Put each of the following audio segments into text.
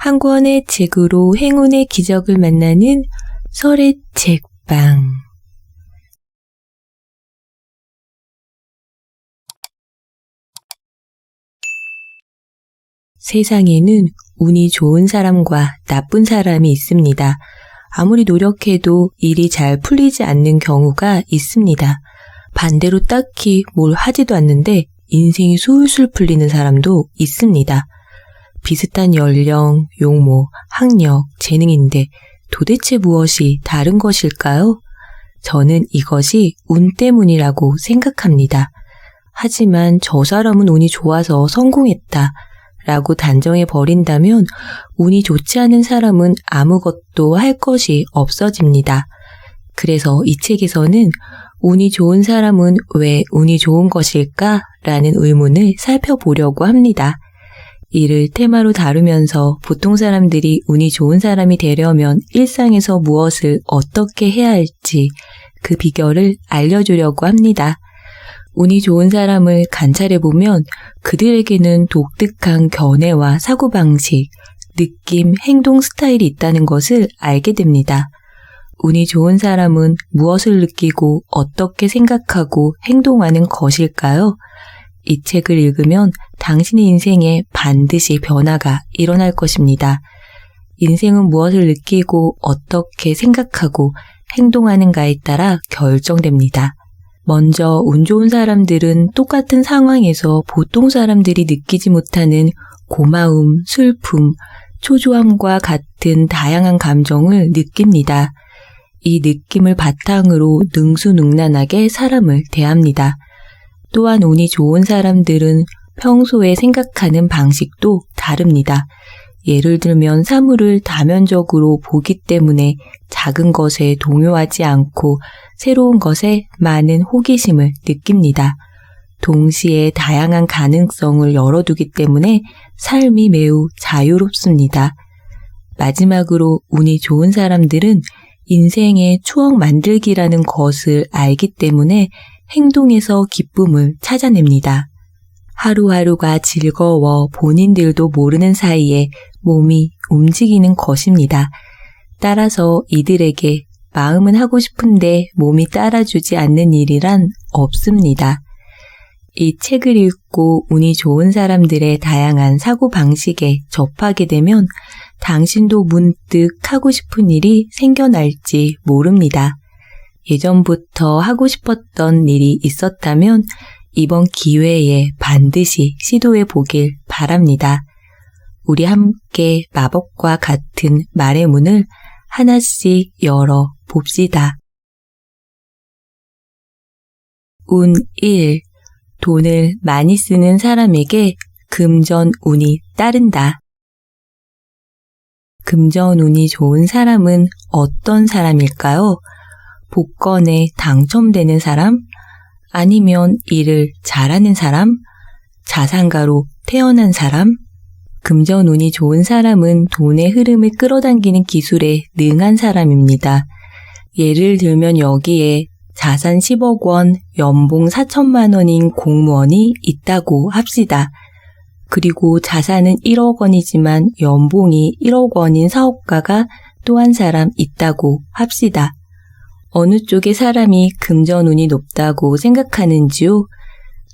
한 권의 책으로 행운의 기적을 만나는 설의 책방. 세상에는 운이 좋은 사람과 나쁜 사람이 있습니다. 아무리 노력해도 일이 잘 풀리지 않는 경우가 있습니다. 반대로 딱히 뭘 하지도 않는데 인생이 술술 풀리는 사람도 있습니다. 비슷한 연령, 용모, 학력, 재능인데 도대체 무엇이 다른 것일까요? 저는 이것이 운 때문이라고 생각합니다. 하지만 저 사람은 운이 좋아서 성공했다 라고 단정해버린다면 운이 좋지 않은 사람은 아무것도 할 것이 없어집니다. 그래서 이 책에서는 운이 좋은 사람은 왜 운이 좋은 것일까? 라는 의문을 살펴보려고 합니다. 이를 테마로 다루면서 보통 사람들이 운이 좋은 사람이 되려면 일상에서 무엇을 어떻게 해야 할지 그 비결을 알려주려고 합니다. 운이 좋은 사람을 관찰해보면 그들에게는 독특한 견해와 사고방식, 느낌, 행동 스타일이 있다는 것을 알게 됩니다. 운이 좋은 사람은 무엇을 느끼고 어떻게 생각하고 행동하는 것일까요? 이 책을 읽으면 당신의 인생에 반드시 변화가 일어날 것입니다. 인생은 무엇을 느끼고 어떻게 생각하고 행동하는가에 따라 결정됩니다. 먼저 운 좋은 사람들은 똑같은 상황에서 보통 사람들이 느끼지 못하는 고마움, 슬픔, 초조함과 같은 다양한 감정을 느낍니다. 이 느낌을 바탕으로 능수능란하게 사람을 대합니다. 또한 운이 좋은 사람들은 평소에 생각하는 방식도 다릅니다. 예를 들면 사물을 다면적으로 보기 때문에 작은 것에 동요하지 않고 새로운 것에 많은 호기심을 느낍니다. 동시에 다양한 가능성을 열어두기 때문에 삶이 매우 자유롭습니다. 마지막으로 운이 좋은 사람들은 인생의 추억 만들기라는 것을 알기 때문에 행동에서 기쁨을 찾아냅니다. 하루하루가 즐거워 본인들도 모르는 사이에 몸이 움직이는 것입니다. 따라서 이들에게 마음은 하고 싶은데 몸이 따라주지 않는 일이란 없습니다. 이 책을 읽고 운이 좋은 사람들의 다양한 사고방식에 접하게 되면 당신도 문득 하고 싶은 일이 생겨날지 모릅니다. 예전부터 하고 싶었던 일이 있었다면 이번 기회에 반드시 시도해 보길 바랍니다. 우리 함께 마법과 같은 말의 문을 하나씩 열어 봅시다. 운 1. 돈을 많이 쓰는 사람에게 금전운이 따른다. 금전운이 좋은 사람은 어떤 사람일까요? 복권에 당첨되는 사람? 아니면 일을 잘하는 사람? 자산가로 태어난 사람? 금전운이 좋은 사람은 돈의 흐름을 끌어당기는 기술에 능한 사람입니다. 예를 들면 여기에 자산 10억 원, 연봉 4천만 원인 공무원이 있다고 합시다. 그리고 자산은 1억 원이지만 연봉이 1억 원인 사업가가 또 한 사람 있다고 합시다. 어느 쪽의 사람이 금전운이 높다고 생각하는지요?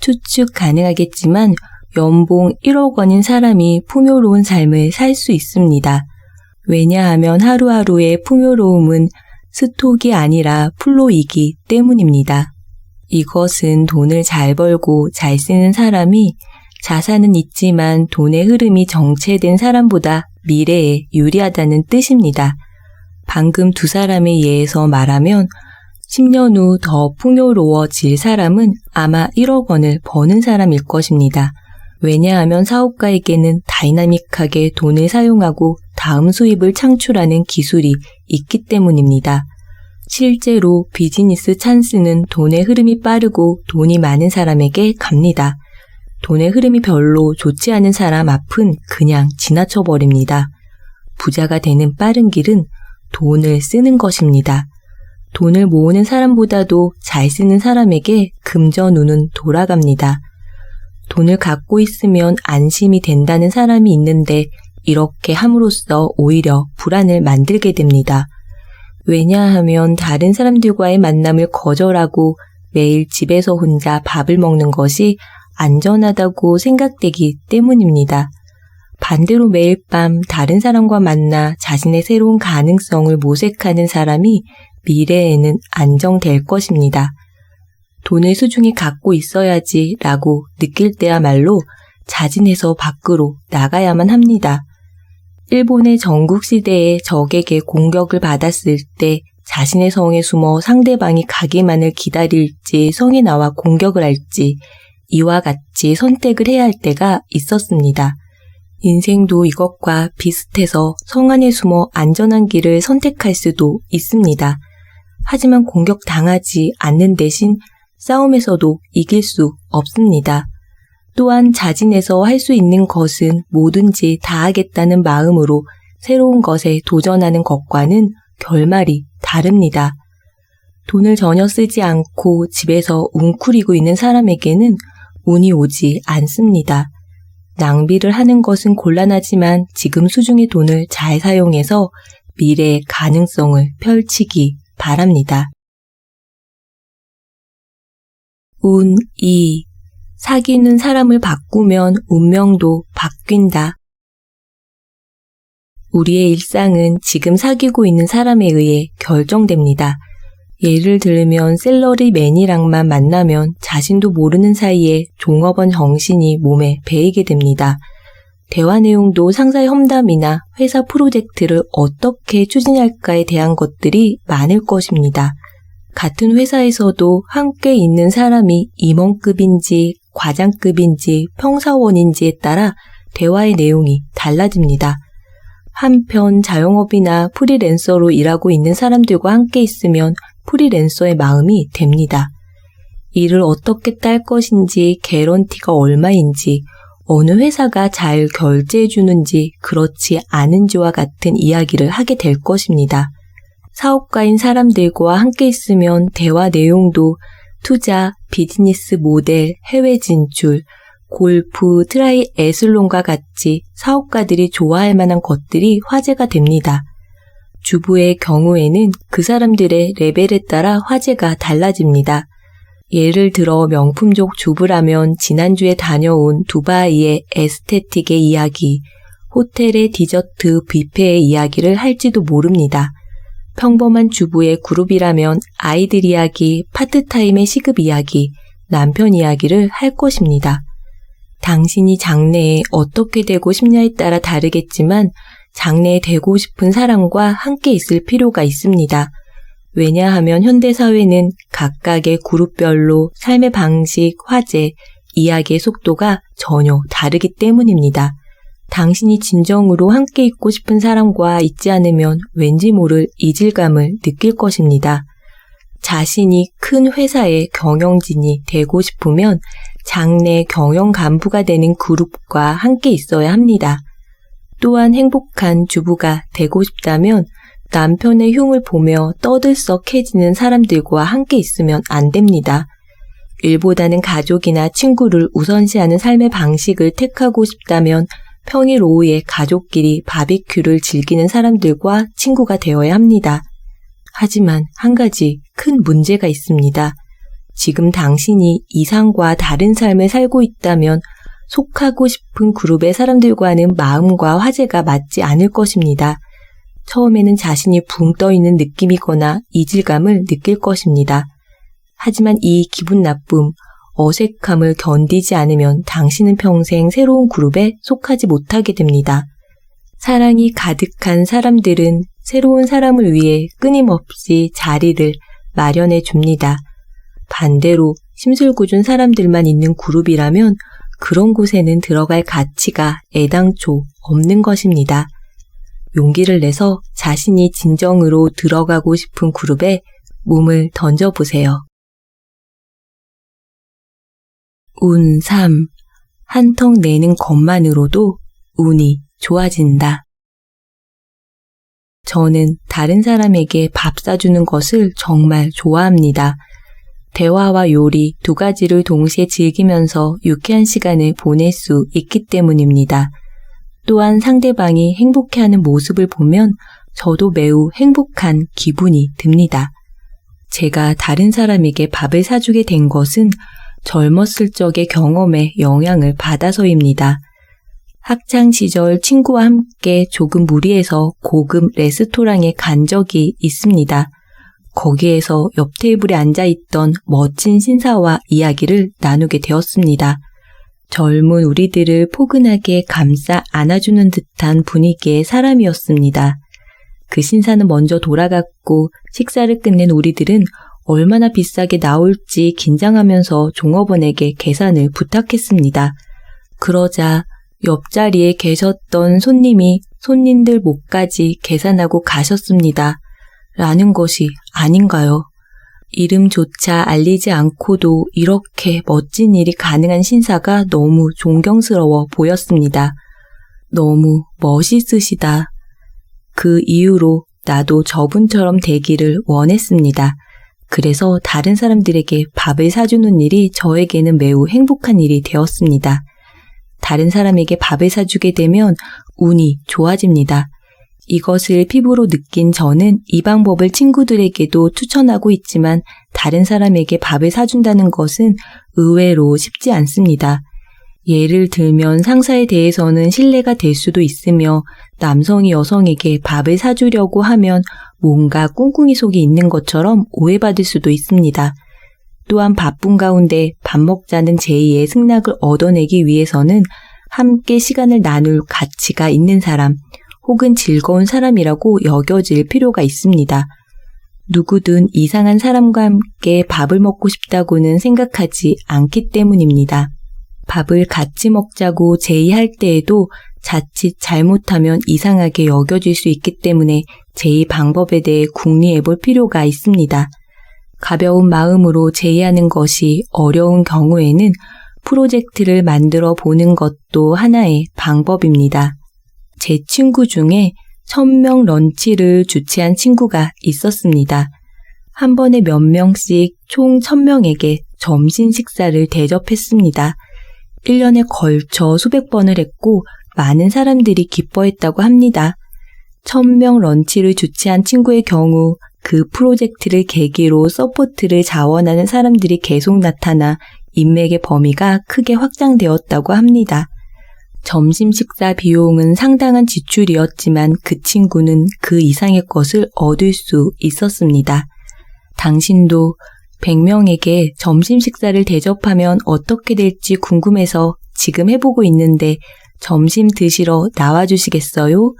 추측 가능하겠지만 연봉 1억 원인 사람이 풍요로운 삶을 살 수 있습니다. 왜냐하면 하루하루의 풍요로움은 스톡이 아니라 플로이기 때문입니다. 이것은 돈을 잘 벌고 잘 쓰는 사람이 자산은 있지만 돈의 흐름이 정체된 사람보다 미래에 유리하다는 뜻입니다. 방금 두 사람의 예에서 말하면 10년 후 더 풍요로워질 사람은 아마 1억 원을 버는 사람일 것입니다. 왜냐하면 사업가에게는 다이나믹하게 돈을 사용하고 다음 수입을 창출하는 기술이 있기 때문입니다. 실제로 비즈니스 찬스는 돈의 흐름이 빠르고 돈이 많은 사람에게 갑니다. 돈의 흐름이 별로 좋지 않은 사람 앞은 그냥 지나쳐버립니다. 부자가 되는 빠른 길은 돈을 쓰는 것입니다. 돈을 모으는 사람보다도 잘 쓰는 사람에게 금전운은 돌아갑니다. 돈을 갖고 있으면 안심이 된다는 사람이 있는데 이렇게 함으로써 오히려 불안을 만들게 됩니다. 왜냐하면 다른 사람들과의 만남을 거절하고 매일 집에서 혼자 밥을 먹는 것이 안전하다고 생각되기 때문입니다. 반대로 매일 밤 다른 사람과 만나 자신의 새로운 가능성을 모색하는 사람이 미래에는 안정될 것입니다. 돈을 소중히 갖고 있어야지 라고 느낄 때야말로 자진해서 밖으로 나가야만 합니다. 일본의 전국시대에 적에게 공격을 받았을 때 자신의 성에 숨어 상대방이 가기만을 기다릴지 성에 나와 공격을 할지 이와 같이 선택을 해야 할 때가 있었습니다. 인생도 이것과 비슷해서 성 안에 숨어 안전한 길을 선택할 수도 있습니다. 하지만 공격당하지 않는 대신 싸움에서도 이길 수 없습니다. 또한 자진해서 할 수 있는 것은 뭐든지 다 하겠다는 마음으로 새로운 것에 도전하는 것과는 결말이 다릅니다. 돈을 전혀 쓰지 않고 집에서 웅크리고 있는 사람에게는 운이 오지 않습니다. 낭비를 하는 것은 곤란하지만 지금 수중의 돈을 잘 사용해서 미래의 가능성을 펼치기 바랍니다. 운 2. 사귀는 사람을 바꾸면 운명도 바뀐다. 우리의 일상은 지금 사귀고 있는 사람에 의해 결정됩니다. 예를 들면 샐러리맨이랑만 만나면 자신도 모르는 사이에 종업원 정신이 몸에 배이게 됩니다. 대화 내용도 상사의 험담이나 회사 프로젝트를 어떻게 추진할까에 대한 것들이 많을 것입니다. 같은 회사에서도 함께 있는 사람이 임원급인지 과장급인지 평사원인지에 따라 대화의 내용이 달라집니다. 한편 자영업이나 프리랜서로 일하고 있는 사람들과 함께 있으면 프리랜서의 마음이 됩니다. 일을 어떻게 딸 것인지, 개런티가 얼마인지, 어느 회사가 잘 결제해 주는지, 그렇지 않은지와 같은 이야기를 하게 될 것입니다. 사업가인 사람들과 함께 있으면 대화 내용도 투자, 비즈니스 모델, 해외 진출, 골프, 트라이애슬론과 같이 사업가들이 좋아할 만한 것들이 화제가 됩니다. 주부의 경우에는 그 사람들의 레벨에 따라 화제가 달라집니다. 예를 들어 명품족 주부라면 지난주에 다녀온 두바이의 에스테틱의 이야기, 호텔의 디저트 뷔페의 이야기를 할지도 모릅니다. 평범한 주부의 그룹이라면 아이들 이야기, 파트타임의 시급 이야기, 남편 이야기를 할 것입니다. 당신이 장래에 어떻게 되고 싶냐에 따라 다르겠지만 장래에 되고 싶은 사람과 함께 있을 필요가 있습니다. 왜냐하면 현대사회는 각각의 그룹별로 삶의 방식, 화제, 이야기의 속도가 전혀 다르기 때문입니다. 당신이 진정으로 함께 있고 싶은 사람과 있지 않으면 왠지 모를 이질감을 느낄 것입니다. 자신이 큰 회사의 경영진이 되고 싶으면 장래 경영 간부가 되는 그룹과 함께 있어야 합니다. 또한 행복한 주부가 되고 싶다면 남편의 흉을 보며 떠들썩해지는 사람들과 함께 있으면 안 됩니다. 일보다는 가족이나 친구를 우선시하는 삶의 방식을 택하고 싶다면 평일 오후에 가족끼리 바비큐를 즐기는 사람들과 친구가 되어야 합니다. 하지만 한 가지 큰 문제가 있습니다. 지금 당신이 이상과 다른 삶을 살고 있다면 속하고 싶은 그룹의 사람들과는 마음과 화제가 맞지 않을 것입니다. 처음에는 자신이 붕 떠있는 느낌이거나 이질감을 느낄 것입니다. 하지만 이 기분 나쁨, 어색함을 견디지 않으면 당신은 평생 새로운 그룹에 속하지 못하게 됩니다. 사랑이 가득한 사람들은 새로운 사람을 위해 끊임없이 자리를 마련해 줍니다. 반대로 심술궂은 사람들만 있는 그룹이라면 그런 곳에는 들어갈 가치가 애당초 없는 것입니다. 용기를 내서 자신이 진정으로 들어가고 싶은 그룹에 몸을 던져보세요. 운 3. 한턱 내는 것만으로도 운이 좋아진다. 저는 다른 사람에게 밥 사주는 것을 정말 좋아합니다. 대화와 요리 두 가지를 동시에 즐기면서 유쾌한 시간을 보낼 수 있기 때문입니다. 또한 상대방이 행복해하는 모습을 보면 저도 매우 행복한 기분이 듭니다. 제가 다른 사람에게 밥을 사주게 된 것은 젊었을 적의 경험에 영향을 받아서입니다. 학창시절 친구와 함께 조금 무리해서 고급 레스토랑에 간 적이 있습니다. 거기에서 옆 테이블에 앉아있던 멋진 신사와 이야기를 나누게 되었습니다. 젊은 우리들을 포근하게 감싸 안아주는 듯한 분위기의 사람이었습니다. 그 신사는 먼저 돌아갔고 식사를 끝낸 우리들은 얼마나 비싸게 나올지 긴장하면서 종업원에게 계산을 부탁했습니다. 그러자 옆자리에 계셨던 손님이 손님들 목까지 계산하고 가셨습니다. 라는 것이 아닌가요? 이름조차 알리지 않고도 이렇게 멋진 일이 가능한 신사가 너무 존경스러워 보였습니다. 너무 멋있으시다. 그 이후로 나도 저분처럼 되기를 원했습니다. 그래서 다른 사람들에게 밥을 사주는 일이 저에게는 매우 행복한 일이 되었습니다. 다른 사람에게 밥을 사주게 되면 운이 좋아집니다. 이것을 피부로 느낀 저는 이 방법을 친구들에게도 추천하고 있지만 다른 사람에게 밥을 사준다는 것은 의외로 쉽지 않습니다. 예를 들면 상사에 대해서는 신뢰가 될 수도 있으며 남성이 여성에게 밥을 사주려고 하면 뭔가 꿍꿍이 속이 있는 것처럼 오해받을 수도 있습니다. 또한 바쁜 가운데 밥 먹자는 제의의 승낙을 얻어내기 위해서는 함께 시간을 나눌 가치가 있는 사람 혹은 즐거운 사람이라고 여겨질 필요가 있습니다. 누구든 이상한 사람과 함께 밥을 먹고 싶다고는 생각하지 않기 때문입니다. 밥을 같이 먹자고 제의할 때에도 자칫 잘못하면 이상하게 여겨질 수 있기 때문에 제의 방법에 대해 궁리해 볼 필요가 있습니다. 가벼운 마음으로 제의하는 것이 어려운 경우에는 프로젝트를 만들어 보는 것도 하나의 방법입니다. 제 친구 중에 1000명 런치를 주최한 친구가 있었습니다. 한 번에 몇 명씩 총 1000명에게 점심 식사를 대접했습니다. 1년에 걸쳐 수백 번을 했고 많은 사람들이 기뻐했다고 합니다. 1000명 런치를 주최한 친구의 경우 그 프로젝트를 계기로 서포트를 자원하는 사람들이 계속 나타나 인맥의 범위가 크게 확장되었다고 합니다. 점심 식사 비용은 상당한 지출이었지만 그 친구는 그 이상의 것을 얻을 수 있었습니다. 당신도 100명에게 점심 식사를 대접하면 어떻게 될지 궁금해서 지금 해보고 있는데 점심 드시러 나와주시겠어요?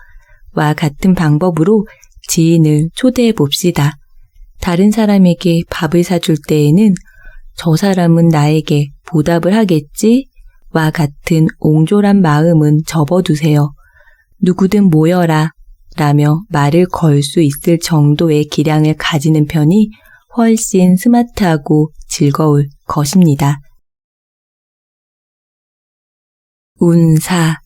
와 같은 방법으로 지인을 초대해 봅시다. 다른 사람에게 밥을 사줄 때에는 저 사람은 나에게 보답을 하겠지? 와 같은 옹졸한 마음은 접어두세요. 누구든 모여라 라며 말을 걸 수 있을 정도의 기량을 가지는 편이 훨씬 스마트하고 즐거울 것입니다. 운사.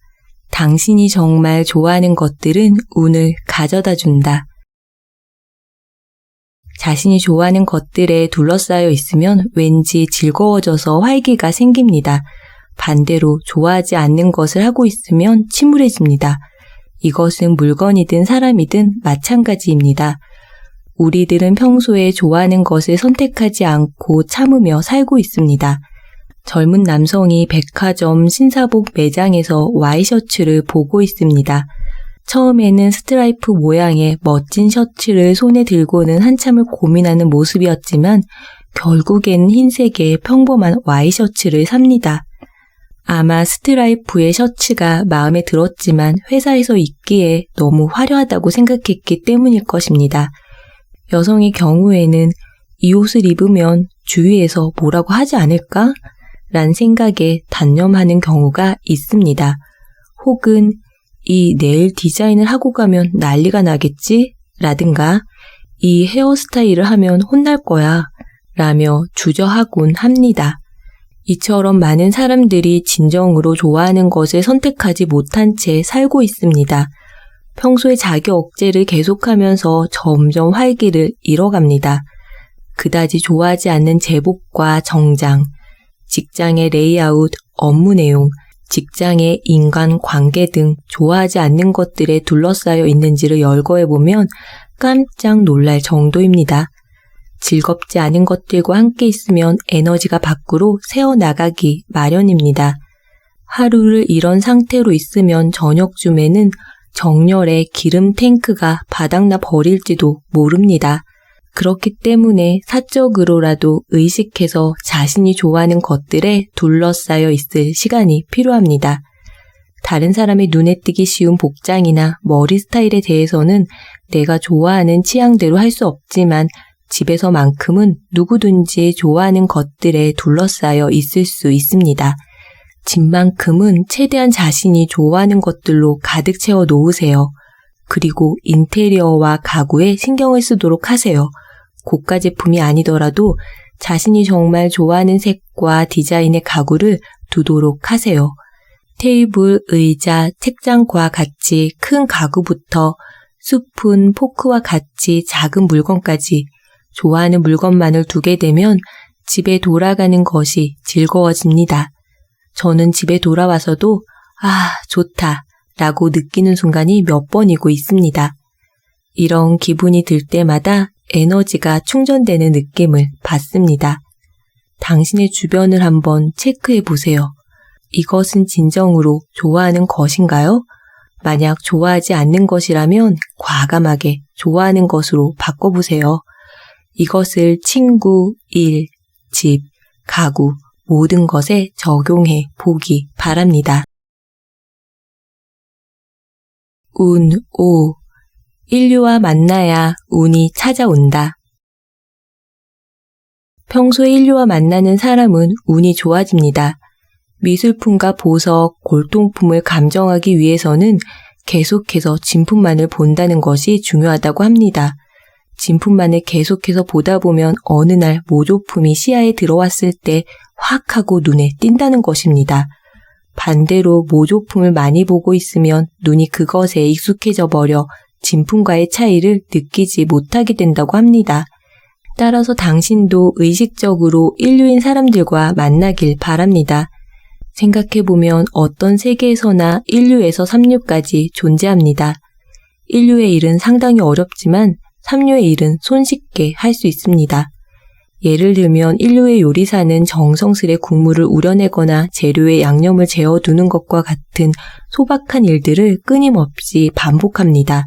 당신이 정말 좋아하는 것들은 운을 가져다 준다. 자신이 좋아하는 것들에 둘러싸여 있으면 왠지 즐거워져서 활기가 생깁니다. 반대로 좋아하지 않는 것을 하고 있으면 침울해집니다. 이것은 물건이든 사람이든 마찬가지입니다. 우리들은 평소에 좋아하는 것을 선택하지 않고 참으며 살고 있습니다. 젊은 남성이 백화점 신사복 매장에서 와이셔츠를 보고 있습니다. 처음에는 스트라이프 모양의 멋진 셔츠를 손에 들고는 한참을 고민하는 모습이었지만 결국에는 흰색의 평범한 와이셔츠를 삽니다. 아마 스트라이프의 셔츠가 마음에 들었지만 회사에서 입기에 너무 화려하다고 생각했기 때문일 것입니다. 여성의 경우에는 이 옷을 입으면 주위에서 뭐라고 하지 않을까? 라는 생각에 단념하는 경우가 있습니다. 혹은 이 네일 디자인을 하고 가면 난리가 나겠지? 라든가 이 헤어스타일을 하면 혼날 거야 라며 주저하곤 합니다. 이처럼 많은 사람들이 진정으로 좋아하는 것을 선택하지 못한 채 살고 있습니다. 평소에 자기 억제를 계속하면서 점점 활기를 잃어갑니다. 그다지 좋아하지 않는 제복과 정장, 직장의 레이아웃, 업무 내용, 직장의 인간 관계 등 좋아하지 않는 것들에 둘러싸여 있는지를 열거해보면 깜짝 놀랄 정도입니다. 즐겁지 않은 것들과 함께 있으면 에너지가 밖으로 새어나가기 마련입니다. 하루를 이런 상태로 있으면 저녁쯤에는 정렬의 기름 탱크가 바닥나 버릴지도 모릅니다. 그렇기 때문에 사적으로라도 의식해서 자신이 좋아하는 것들에 둘러싸여 있을 시간이 필요합니다. 다른 사람의 눈에 띄기 쉬운 복장이나 머리 스타일에 대해서는 내가 좋아하는 취향대로 할 수 없지만 집에서만큼은 누구든지 좋아하는 것들에 둘러싸여 있을 수 있습니다. 집만큼은 최대한 자신이 좋아하는 것들로 가득 채워 놓으세요. 그리고 인테리어와 가구에 신경을 쓰도록 하세요. 고가 제품이 아니더라도 자신이 정말 좋아하는 색과 디자인의 가구를 두도록 하세요. 테이블, 의자, 책장과 같이 큰 가구부터 스푼, 포크와 같이 작은 물건까지 좋아하는 물건만을 두게 되면 집에 돌아가는 것이 즐거워집니다. 저는 집에 돌아와서도 좋다 라고 느끼는 순간이 몇 번이고 있습니다. 이런 기분이 들 때마다 에너지가 충전되는 느낌을 받습니다. 당신의 주변을 한번 체크해 보세요. 이것은 진정으로 좋아하는 것인가요? 만약 좋아하지 않는 것이라면 과감하게 좋아하는 것으로 바꿔보세요. 이것을 친구, 일, 집, 가구, 모든 것에 적용해 보기 바랍니다. 운 5. 인류와 만나야 운이 찾아온다. 평소에 인류와 만나는 사람은 운이 좋아집니다. 미술품과 보석, 골동품을 감정하기 위해서는 계속해서 진품만을 본다는 것이 중요하다고 합니다. 진품만을 계속해서 보다 보면 어느 날 모조품이 시야에 들어왔을 때 확 하고 눈에 띈다는 것입니다. 반대로 모조품을 많이 보고 있으면 눈이 그것에 익숙해져 버려 진품과의 차이를 느끼지 못하게 된다고 합니다. 따라서 당신도 의식적으로 인류인 사람들과 만나길 바랍니다. 생각해보면 어떤 세계에서나 인류에서 삼류까지 존재합니다. 인류의 일은 상당히 어렵지만 삼류의 일은 손쉽게 할 수 있습니다. 예를 들면 인류의 요리사는 정성스레 국물을 우려내거나 재료에 양념을 재어두는 것과 같은 소박한 일들을 끊임없이 반복합니다.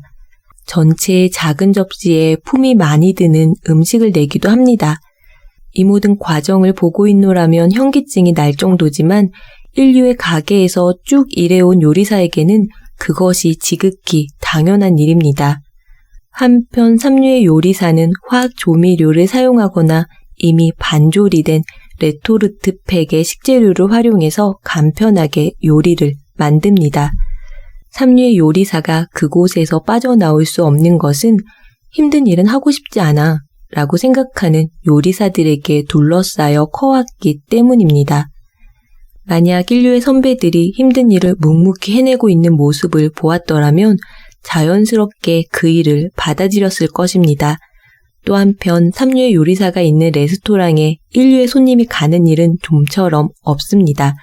전체의 작은 접시에 품이 많이 드는 음식을 내기도 합니다. 이 모든 과정을 보고 있노라면 현기증이 날 정도지만 인류의 가게에서 쭉 일해온 요리사에게는 그것이 지극히 당연한 일입니다. 한편 삼류의 요리사는 화학 조미료를 사용하거나 이미 반조리된 레토르트팩의 식재료를 활용해서 간편하게 요리를 만듭니다. 삼류의 요리사가 그곳에서 빠져나올 수 없는 것은 힘든 일은 하고 싶지 않아 라고 생각하는 요리사들에게 둘러싸여 커왔기 때문입니다. 만약 인류의 선배들이 힘든 일을 묵묵히 해내고 있는 모습을 보았더라면 자연스럽게 그 일을 받아들였을 것입니다. 또 한편 삼류의 요리사가 있는 레스토랑에 인류의 손님이 가는 일은 좀처럼 없습니다.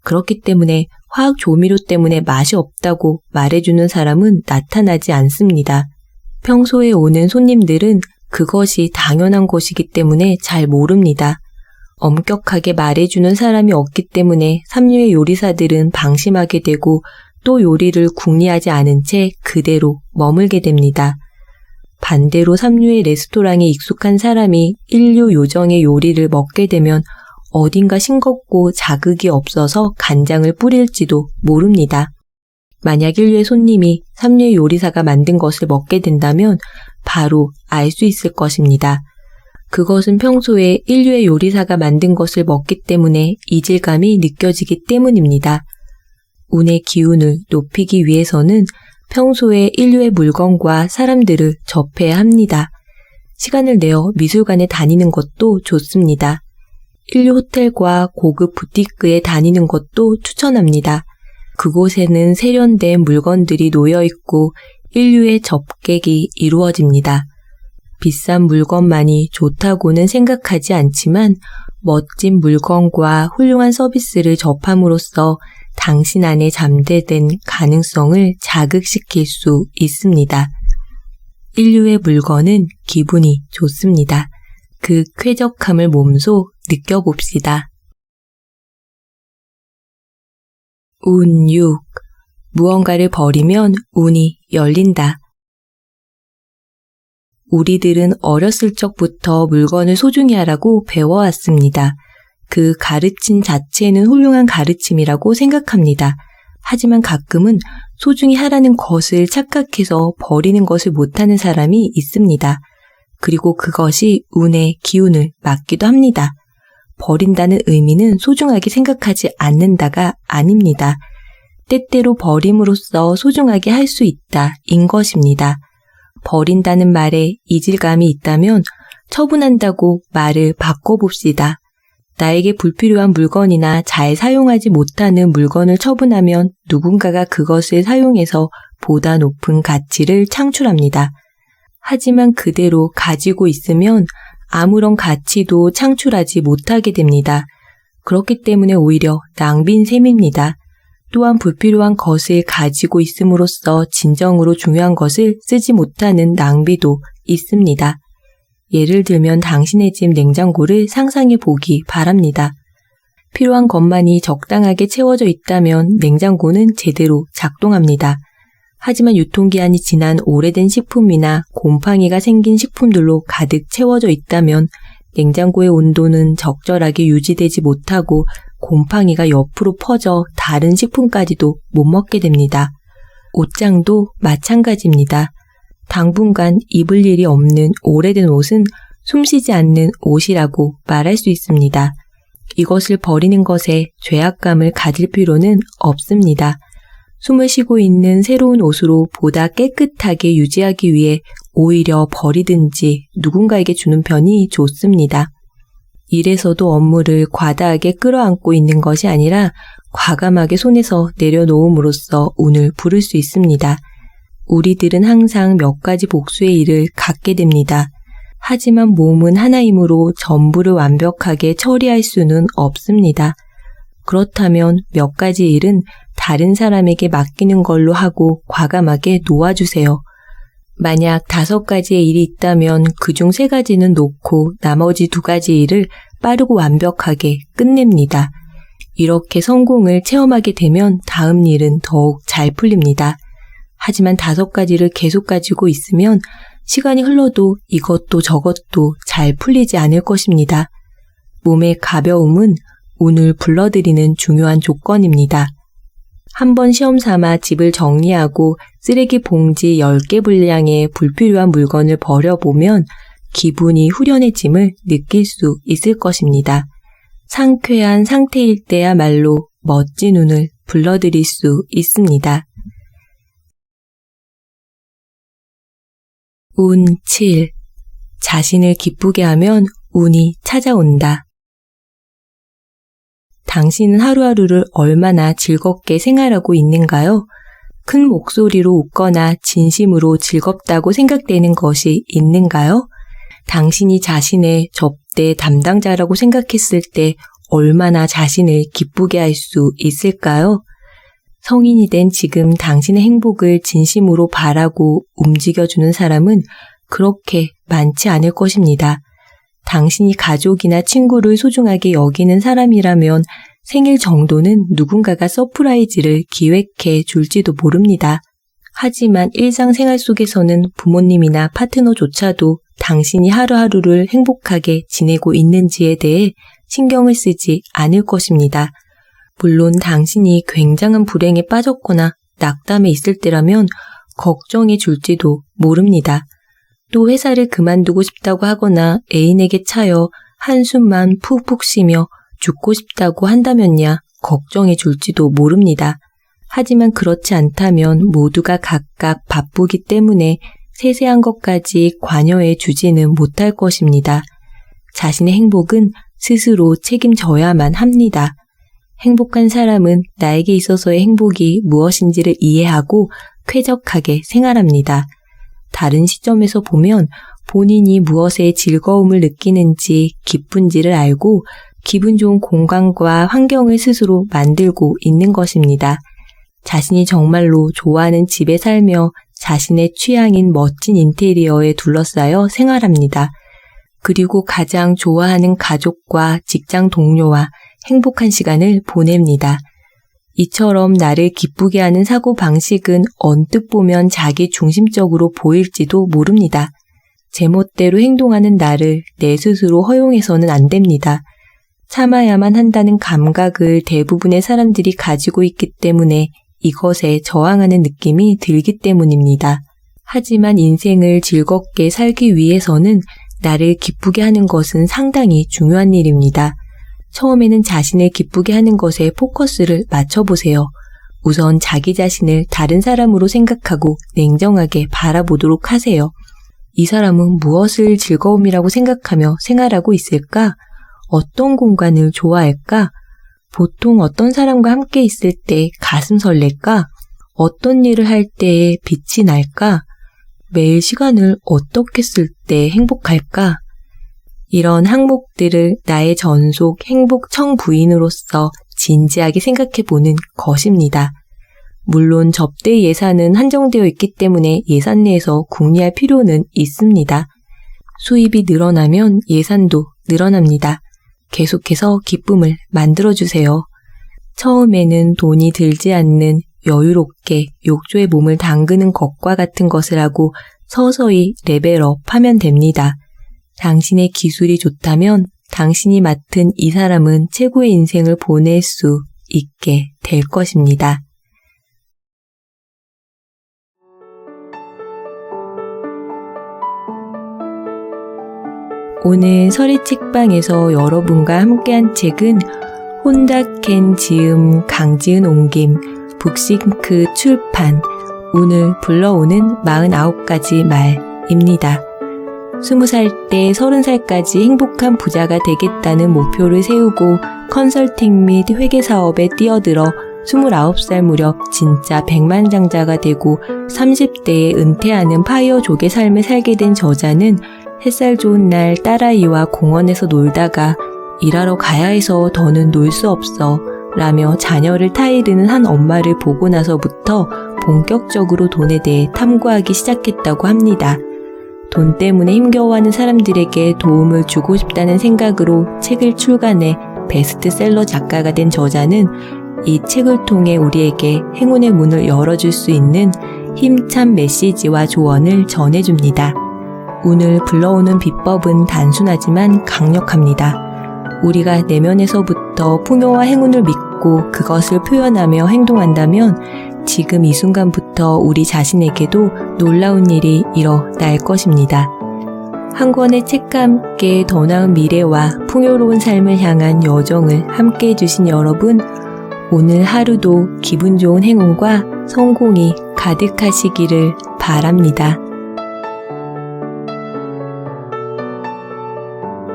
그렇기 때문에 화학 조미료 때문에 맛이 없다고 말해주는 사람은 나타나지 않습니다. 평소에 오는 손님들은 그것이 당연한 것이기 때문에 잘 모릅니다. 엄격하게 말해주는 사람이 없기 때문에 삼류의 요리사들은 방심하게 되고 또 요리를 궁리하지 않은 채 그대로 머물게 됩니다. 반대로 삼류의 레스토랑에 익숙한 사람이 인류 요정의 요리를 먹게 되면 어딘가 싱겁고 자극이 없어서 간장을 뿌릴지도 모릅니다. 만약 인류의 손님이 삼류의 요리사가 만든 것을 먹게 된다면 바로 알 수 있을 것입니다. 그것은 평소에 인류의 요리사가 만든 것을 먹기 때문에 이질감이 느껴지기 때문입니다. 운의 기운을 높이기 위해서는 평소에 인류의 물건과 사람들을 접해야 합니다. 시간을 내어 미술관에 다니는 것도 좋습니다. 인류 호텔과 고급 부티크에 다니는 것도 추천합니다. 그곳에는 세련된 물건들이 놓여 있고 인류의 접객이 이루어집니다. 비싼 물건만이 좋다고는 생각하지 않지만 멋진 물건과 훌륭한 서비스를 접함으로써 당신 안에 잠재된 가능성을 자극시킬 수 있습니다. 인류의 물건은 기분이 좋습니다. 그 쾌적함을 몸소 느껴봅시다. 운 6. 무언가를 버리면 운이 열린다. 우리들은 어렸을 적부터 물건을 소중히 하라고 배워왔습니다. 그 가르침 자체는 훌륭한 가르침이라고 생각합니다. 하지만 가끔은 소중히 하라는 것을 착각해서 버리는 것을 못하는 사람이 있습니다. 그리고 그것이 운의 기운을 막기도 합니다. 버린다는 의미는 소중하게 생각하지 않는다가 아닙니다. 때때로 버림으로써 소중하게 할 수 있다인 것입니다. 버린다는 말에 이질감이 있다면 처분한다고 말을 바꿔봅시다. 나에게 불필요한 물건이나 잘 사용하지 못하는 물건을 처분하면 누군가가 그것을 사용해서 보다 높은 가치를 창출합니다. 하지만 그대로 가지고 있으면 아무런 가치도 창출하지 못하게 됩니다. 그렇기 때문에 오히려 낭비인 셈입니다. 또한 불필요한 것을 가지고 있음으로써 진정으로 중요한 것을 쓰지 못하는 낭비도 있습니다. 예를 들면 당신의 집 냉장고를 상상해 보기 바랍니다. 필요한 것만이 적당하게 채워져 있다면 냉장고는 제대로 작동합니다. 하지만 유통기한이 지난 오래된 식품이나 곰팡이가 생긴 식품들로 가득 채워져 있다면 냉장고의 온도는 적절하게 유지되지 못하고 곰팡이가 옆으로 퍼져 다른 식품까지도 못 먹게 됩니다. 옷장도 마찬가지입니다. 당분간 입을 일이 없는 오래된 옷은 숨쉬지 않는 옷이라고 말할 수 있습니다. 이것을 버리는 것에 죄악감을 가질 필요는 없습니다. 숨을 쉬고 있는 새로운 옷으로 보다 깨끗하게 유지하기 위해 오히려 버리든지 누군가에게 주는 편이 좋습니다. 일에서도 업무를 과다하게 끌어안고 있는 것이 아니라 과감하게 손에서 내려놓음으로써 운을 부를 수 있습니다. 우리들은 항상 몇 가지 복수의 일을 갖게 됩니다. 하지만 몸은 하나이므로 전부를 완벽하게 처리할 수는 없습니다. 그렇다면 몇 가지 일은 다른 사람에게 맡기는 걸로 하고 과감하게 놓아주세요. 만약 5가지의 일이 있다면 그중 3가지는 놓고 나머지 2가지 일을 빠르고 완벽하게 끝냅니다. 이렇게 성공을 체험하게 되면 다음 일은 더욱 잘 풀립니다. 하지만 5가지를 계속 가지고 있으면 시간이 흘러도 이것도 저것도 잘 풀리지 않을 것입니다. 몸의 가벼움은 운을 불러들이는 중요한 조건입니다. 한번 시험 삼아 집을 정리하고 쓰레기 봉지 10개 분량의 불필요한 물건을 버려보면 기분이 후련해짐을 느낄 수 있을 것입니다. 상쾌한 상태일 때야말로 멋진 운을 불러들일 수 있습니다. 운 7. 자신을 기쁘게 하면 운이 찾아온다. 당신은 하루하루를 얼마나 즐겁게 생활하고 있는가요? 큰 목소리로 웃거나 진심으로 즐겁다고 생각되는 것이 있는가요? 당신이 자신의 접대 담당자라고 생각했을 때 얼마나 자신을 기쁘게 할 수 있을까요? 성인이 된 지금 당신의 행복을 진심으로 바라고 움직여주는 사람은 그렇게 많지 않을 것입니다. 당신이 가족이나 친구를 소중하게 여기는 사람이라면 생일 정도는 누군가가 서프라이즈를 기획해 줄지도 모릅니다. 하지만 일상생활 속에서는 부모님이나 파트너조차도 당신이 하루하루를 행복하게 지내고 있는지에 대해 신경을 쓰지 않을 것입니다. 물론 당신이 굉장한 불행에 빠졌거나 낙담에 있을 때라면 걱정해 줄지도 모릅니다. 또 회사를 그만두고 싶다고 하거나 애인에게 차여 한숨만 푹푹 쉬며 죽고 싶다고 한다면야 걱정해 줄지도 모릅니다. 하지만 그렇지 않다면 모두가 각각 바쁘기 때문에 세세한 것까지 관여해 주지는 못할 것입니다. 자신의 행복은 스스로 책임져야만 합니다. 행복한 사람은 나에게 있어서의 행복이 무엇인지를 이해하고 쾌적하게 생활합니다. 다른 시점에서 보면 본인이 무엇에 즐거움을 느끼는지 기쁜지를 알고 기분 좋은 공간과 환경을 스스로 만들고 있는 것입니다. 자신이 정말로 좋아하는 집에 살며 자신의 취향인 멋진 인테리어에 둘러싸여 생활합니다. 그리고 가장 좋아하는 가족과 직장 동료와 행복한 시간을 보냅니다. 이처럼 나를 기쁘게 하는 사고방식은 언뜻 보면 자기 중심적으로 보일지도 모릅니다. 제멋대로 행동하는 나를 내 스스로 허용해서는 안 됩니다. 참아야만 한다는 감각을 대부분의 사람들이 가지고 있기 때문에 이것에 저항하는 느낌이 들기 때문입니다. 하지만 인생을 즐겁게 살기 위해서는 나를 기쁘게 하는 것은 상당히 중요한 일입니다. 처음에는 자신을 기쁘게 하는 것에 포커스를 맞춰보세요. 우선 자기 자신을 다른 사람으로 생각하고 냉정하게 바라보도록 하세요. 이 사람은 무엇을 즐거움이라고 생각하며 생활하고 있을까? 어떤 공간을 좋아할까? 보통 어떤 사람과 함께 있을 때 가슴 설렐까? 어떤 일을 할 때에 빛이 날까? 매일 시간을 어떻게 쓸 때 행복할까? 이런 항목들을 나의 전속 행복 청부인으로서 진지하게 생각해 보는 것입니다. 물론 접대 예산은 한정되어 있기 때문에 예산 내에서 궁리할 필요는 있습니다. 수입이 늘어나면 예산도 늘어납니다. 계속해서 기쁨을 만들어주세요. 처음에는 돈이 들지 않는 여유롭게 욕조에 몸을 담그는 것과 같은 것을 하고 서서히 레벨업 하면 됩니다. 당신의 기술이 좋다면 당신이 맡은 이 사람은 최고의 인생을 보낼 수 있게 될 것입니다. 오늘 서리책방에서 여러분과 함께한 책은 혼다켄 지음 강지은 옮김 북싱크 출판 운을 불러오는 49가지 말입니다. 20살 때 30살까지 행복한 부자가 되겠다는 목표를 세우고 컨설팅 및 회계 사업에 뛰어들어 29살 무렵 진짜 백만장자가 되고 30대에 은퇴하는 파이어족의 삶을 살게 된 저자는 햇살 좋은 날 딸아이와 공원에서 놀다가 일하러 가야 해서 더는 놀 수 없어 라며 자녀를 타이르는 한 엄마를 보고 나서부터 본격적으로 돈에 대해 탐구하기 시작했다고 합니다. 돈 때문에 힘겨워하는 사람들에게 도움을 주고 싶다는 생각으로 책을 출간해 베스트셀러 작가가 된 저자는 이 책을 통해 우리에게 행운의 문을 열어줄 수 있는 힘찬 메시지와 조언을 전해줍니다. 운을 불러오는 비법은 단순하지만 강력합니다. 우리가 내면에서부터 풍요와 행운을 믿고 그것을 표현하며 행동한다면 지금 이 순간부터 우리 자신에게도 놀라운 일이 일어날 것입니다. 한 권의 책과 함께 더 나은 미래와 풍요로운 삶을 향한 여정을 함께 해주신 여러분, 오늘 하루도 기분 좋은 행운과 성공이 가득하시기를 바랍니다.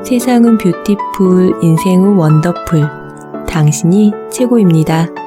세상은 뷰티풀, 인생은 원더풀. 당신이 최고입니다.